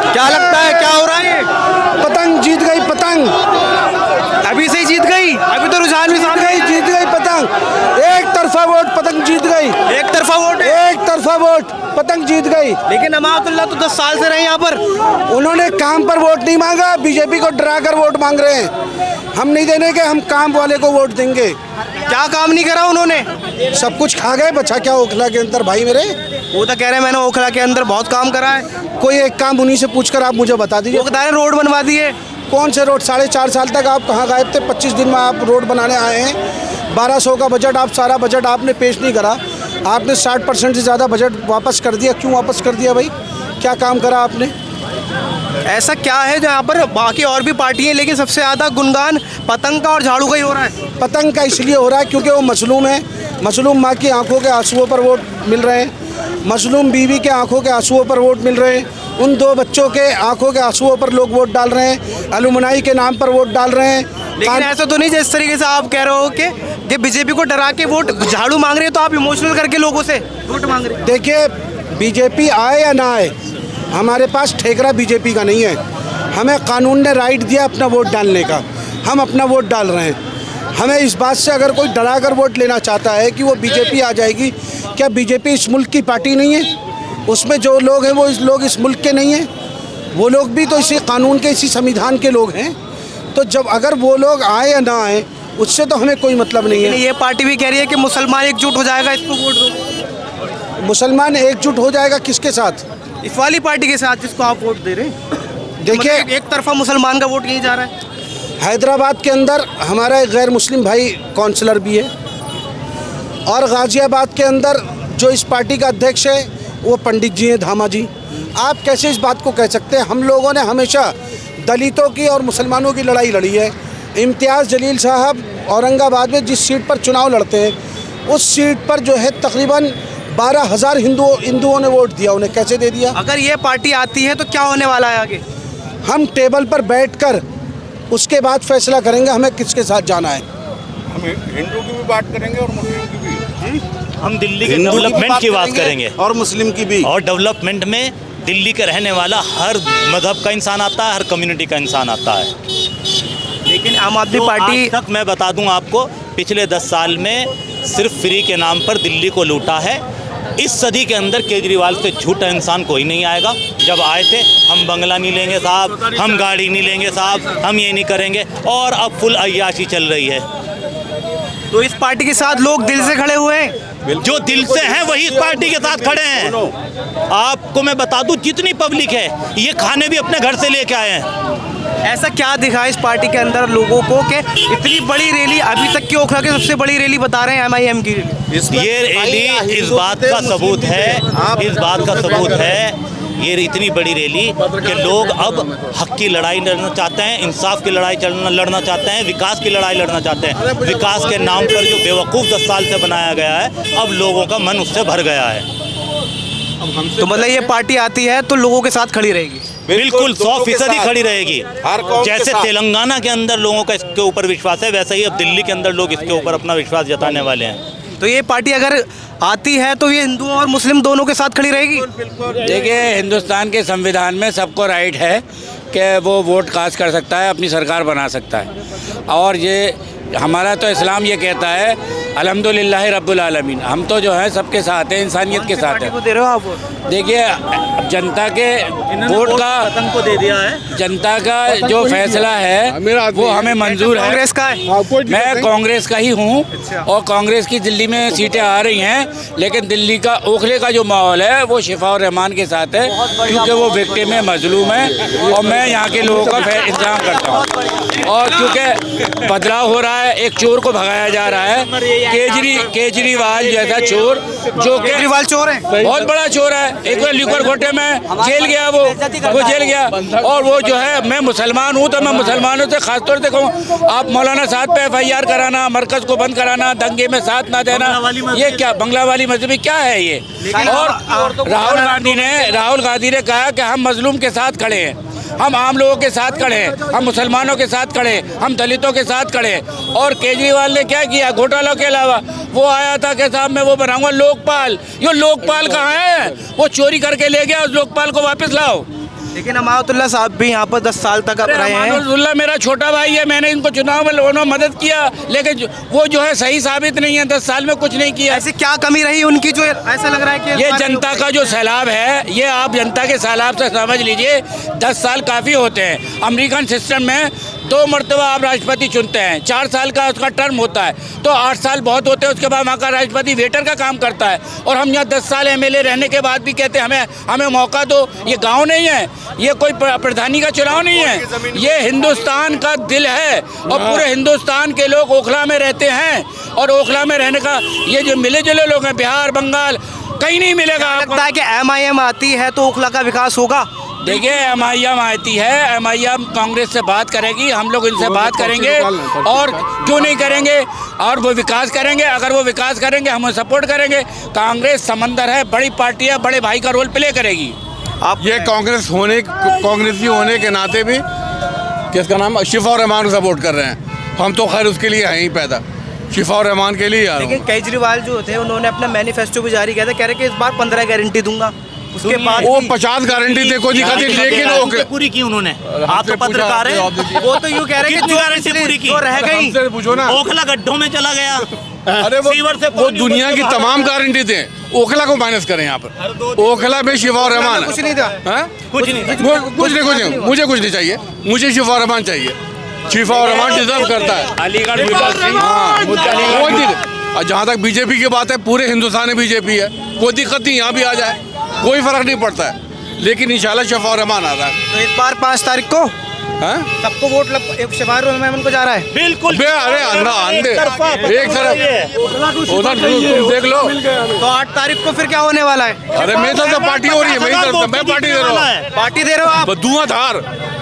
क्या लगता है क्या हो रहा है? पतंग जीत गई, पतंग अभी से ही जीत गई? अभी तो रुझान भी सामने है। जीत गई पतंग, एक तरफा वोट, पतंग जीत गई। एक तरफा वोट है। एक तरफा वोट, पतंग जीत गई। लेकिन अमातुल्लाह तो 10 साल से रहे यहाँ पर। उन्होंने काम पर वोट नहीं मांगा, बीजेपी को डरा कर वोट मांग रहे हैं। हम नहीं देने के, हम काम वाले को वोट देंगे। क्या काम नहीं करा उन्होंने? सब कुछ खा गए, बचा क्या ओखला के अंदर भाई मेरे? वो तो कह रहे हैं मैंने ओखला के अंदर बहुत काम करा है। कोई एक काम उन्हीं से पूछकर आप मुझे बता दीजिए। वो बता रहे रोड बनवा दिए। कौन से रोड? 4.5 साल तक आप कहाँ गायब थे? 25 दिन में आप रोड बनाने आए हैं। 1200 का बजट, आप सारा बजट आपने पेश नहीं करा। आपने 60% से ज़्यादा बजट वापस कर दिया। क्यों वापस कर दिया भाई? क्या काम करा आपने? ऐसा क्या है जहाँ पर बाकी और भी पार्टी है लेकिन सबसे ज़्यादा गुणगान पतंग का और झाड़ू का ही हो रहा है? पतंग का इसलिए हो रहा है क्योंकि वो मजलूम है। मजलूम माँ की आंखों के आंसुओं पर वोट मिल रहे हैं। मजलूम बीवी के आंखों के आंसुओं पर वोट मिल रहे हैं। उन 2 बच्चों के आंखों के आंसुओं पर लोग वोट डाल रहे हैं। अलुमनाई के नाम पर वोट डाल रहे हैं। लेकिन ऐसा तो नहीं जिस तरीके से आप कह रहे हो कि बीजेपी को डरा के वोट झाड़ू मांग रहे हैं, तो आप इमोशनल करके लोगों से वोट मांग रहे हैं। देखिए, बीजेपी आए या ना आए, हमारे पास ठेकरा बीजेपी का नहीं है। हमें कानून ने राइट दिया अपना वोट डालने का। हम अपना वोट डाल रहे हैं। हमें इस बात से अगर कोई डरा कर वोट लेना चाहता है कि वो बीजेपी आ जाएगी, क्या बीजेपी इस मुल्क की पार्टी नहीं है? उसमें जो लोग हैं वो लोग इस मुल्क के नहीं हैं। वो लोग भी तो इसी कानून के, इसी संविधान के लोग हैं। तो जब अगर वो लोग आए या ना आए, उससे तो हमें कोई मतलब नहीं है। ये पार्टी भी कह रही है कि मुसलमान एकजुट हो जाएगा, इसको वोट दो। मुसलमान एकजुट हो जाएगा किसके साथ? इस वाली पार्टी के साथ जिसको आप वोट दे रहे हैं। देखिए, मतलब एक तरफा मुसलमान का वोट यही जा रहा है। हैदराबाद के अंदर हमारा एक गैर मुस्लिम भाई काउंसलर भी है, और गाज़ियाबाद के अंदर जो इस पार्टी का अध्यक्ष है वो पंडित जी हैं, धामा जी। आप कैसे इस बात को कह सकते हैं? हम लोगों ने हमेशा दलितों की और मुसलमानों की लड़ाई लड़ी है। इम्तियाज़ जलील साहब औरंगाबाद में जिस सीट पर चुनाव लड़ते हैं, उस सीट पर जो है तकरीबन 12,000 हिंदुओं ने वोट दिया। उन्हें कैसे दे दिया? अगर ये पार्टी आती है तो क्या होने वाला है आगे? हम टेबल पर बैठकर उसके बाद फैसला करेंगे हमें किसके साथ जाना है। हम हिंदू की भी बात करेंगे और मुस्लिम की भी। हम दिल्ली के डेवलपमेंट की बात करेंगे और मुस्लिम की भी। और डेवलपमेंट में दिल्ली के रहने वाला हर मजहब का इंसान आता है, हर कम्युनिटी का इंसान आता है। लेकिन आम आदमी तो पार्टी आज तक मैं बता दूं आपको, पिछले 10 साल में सिर्फ फ्री के नाम पर दिल्ली को लूटा है। इस सदी के अंदर केजरीवाल से झूठा इंसान कोई नहीं आएगा। जब आए थे हम बंगला नहीं लेंगे साहब, हम गाड़ी नहीं लेंगे साहब, हम ये नहीं करेंगे, और अब फुल अय्याशी चल रही है। तो इस पार्टी के साथ लोग दिल से खड़े हुए हैं। जो दिल से हैं वही इस पार्टी के साथ खड़े हैं। आपको मैं बता दूं, जितनी पब्लिक है ये खाने भी अपने घर से लेके आए हैं। ऐसा क्या दिखा इस पार्टी के अंदर लोगों को कि इतनी बड़ी रैली, अभी तक की ओखला की सबसे बड़ी रैली बता रहे हैं MIM की रैली। ये रैली इस बात का सबूत है, इस बात का सबूत है, ये इतनी बड़ी रैली कि लोग अब हक की लड़ाई लड़ना चाहते हैं, इंसाफ की लड़ाई लड़ना चाहते हैं, विकास की लड़ाई लड़ना चाहते हैं। विकास के नाम पर जो बेवकूफ़ 10 साल से बनाया गया है, अब लोगों का मन उससे भर गया है। तो मतलब ये पार्टी आती है तो लोगों के साथ खड़ी रहेगी। बिल्कुल 100% खड़ी रहेगी। जैसे तेलंगाना के अंदर लोगों का इसके ऊपर विश्वास है, वैसे ही अब दिल्ली के अंदर लोग इसके ऊपर अपना विश्वास जताने वाले हैं। तो ये पार्टी अगर आती है तो ये हिंदुओं और मुस्लिम दोनों के साथ खड़ी रहेगी। देखिए, हिंदुस्तान के संविधान में सबको राइट है कि वो वोट कास्ट कर सकता है, अपनी सरकार बना सकता है। और ये हमारा तो इस्लाम ये कहता है अल्हम्दुलिल्लाह रब्बुल आलमीन, हम तो जो है सबके साथ हैं, इंसानियत के साथ हैं। दे रहे हो आप? देखिए, जनता के वोट का पतंग को दे दिया है। जनता का जो फैसला है वो हमें मंजूर है। कांग्रेस का है? मैं कांग्रेस का ही हूँ और कांग्रेस की दिल्ली में सीटें आ रही हैं, लेकिन दिल्ली का ओखले का जो माहौल है वो शिफा और रहमान के साथ है, क्योंकि वो विक्टिम है, मजलूम है, और मैं यहाँ के लोगों का इंतजाम करता हूँ। और क्योंकि बदलाव हो रहा है, एक चोर को भगाया जा रहा है, केजरीवाल जैसा चोर, जो केजरीवाल चोर है, बहुत बड़ा चोर है। एक बार लिकर घोटे में जेल गया, वो जेल गया। और वो जो है, मैं मुसलमान हूँ तो मैं मुसलमानों से खासतौर से कहूँ, आप मौलाना साहब पे FIR कराना, मरकज को बंद कराना, दंगे में साथ ना देना, ये क्या बंगला वाली मजहबी क्या है ये? और राहुल गांधी ने कहा कि हम मजलूम के साथ खड़े हैं। हम आम लोगों के साथ खड़े हैं, हम मुसलमानों के साथ खड़े हैं, हम दलितों के साथ खड़े हैं। और केजरीवाल ने क्या किया घोटालों के अलावा? वो आया था कि साहब मैं वो बनाऊंगा लोकपाल। ये लोकपाल कहाँ है? वो चोरी करके ले गया, उस लोकपाल को वापस लाओ। लेकिन अमानुल्लाह साहब भी यहाँ पर 10 साल तक अब रहे हैं। अमानुल्लाह मेरा छोटा भाई है, मैंने इनको चुनाव में उन्होंने मदद किया, लेकिन वो जो है सही साबित नहीं है। 10 साल में कुछ नहीं किया। ऐसी क्या कमी रही उनकी जो ऐसा लग रहा है कि ये जनता का जो सैलाब है, ये आप जनता के सैलाब से समझ लीजिए। 10 साल काफ़ी होते हैं। अमेरिकन सिस्टम में 2 मरतबा आप राष्ट्रपति चुनते हैं, 4 साल का उसका टर्म होता है, तो 8 साल बहुत होते हैं। उसके बाद वहाँ का राष्ट्रपति वेटर का काम करता है। और हम यहाँ 10 साल MLA रहने के बाद भी कहते हैं हमें मौका दो। ये गाँव नहीं है, ये कोई प्रधानी का चुनाव नहीं है, ये हिंदुस्तान का दिल है। और पूरे हिंदुस्तान के लोग ओखला में रहते हैं। और ओखला में रहने का ये जो मिले जुले लोग हैं, बिहार बंगाल कहीं नहीं मिलेगा। लगता है कि MIM आती है तो ओखला का विकास होगा। देखिए MIM आती है, MIM कांग्रेस से बात करेगी, हम लोग इनसे बात करेंगे। और क्यों नहीं करेंगे? और वो विकास करेंगे। अगर वो विकास करेंगे हम सपोर्ट करेंगे। कांग्रेस समंदर है, बड़ी पार्टी है, बड़े भाई का रोल प्ले करेगी। आप ये कांग्रेसी होने के नाते भी किसका नाम शिफा और रहमान को सपोर्ट कर रहे हैं। हम तो खैर उसके लिए हैं ही पैदा, शिफा और रहमान के लिए यार। लेकिन केजरीवाल जो थे उन्होंने अपना मैनिफेस्टो भी जारी किया था, कह रहे कि इस बार 15 गारंटी दूंगा। उसके बाद वो 50 गारंटी थे, कोई दिक्कत नहीं, लेकिन वो पूरी की उन्होंने। आप तो पत्रकार हैं, वो तो यूँ कह रहे हैं कि कितनी गारंटी पूरी की? जो रह गई पूछो ना। ओखला गड्ढों में चला गया। अरे वो दुनिया की तमाम गारंटी थे। ओखला को माइनस करें यहाँ पर। ओखला में शिफा और रहमान कुछ नहीं था। कुछ नहीं, मुझे कुछ नहीं चाहिए, मुझे शिफा और रहमान चाहिए। शिफा और रहमान डिजर्व करता है। अलीगढ़ विकास और जहाँ तक बीजेपी की बात है, पूरे हिंदुस्तान में बीजेपी है, कोई दिक्कत नहीं, यहाँ भी आ जाए, कोई फर्क नहीं पड़ता है। लेकिन इंशाल्लाह शिफा और रहमान आ रहा है। तो इस बार 5 तारीख को सबको वोट शिफा और रहमान को जा रहा है। बिल्कुल। अरे अंधे एक तरफ उधर देख लो। तो 8 तारीख को फिर क्या होने वाला है? अरे मेरी तरफ से पार्टी हो रही है, मेरी तरफ से मैं पार्टी दे रहा हूँ। पार्टी दे रहे हो आप?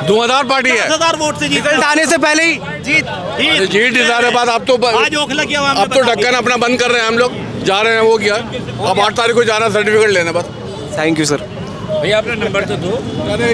धुआंधार पार्टी है। 10,000 वोट से रिजल्ट आने से पहले ही जीत। जीत डिजायर बाद अब तो आज ओखला की आवाम अब तो ढक्कन अपना बंद कर रहे हैं। हम लोग जा रहे हैं, वो किया। अब 8 तारीख को जा रहा है सर्टिफिकेट लेने बस। Thank you sir. भैया अपना नंबर तो दो।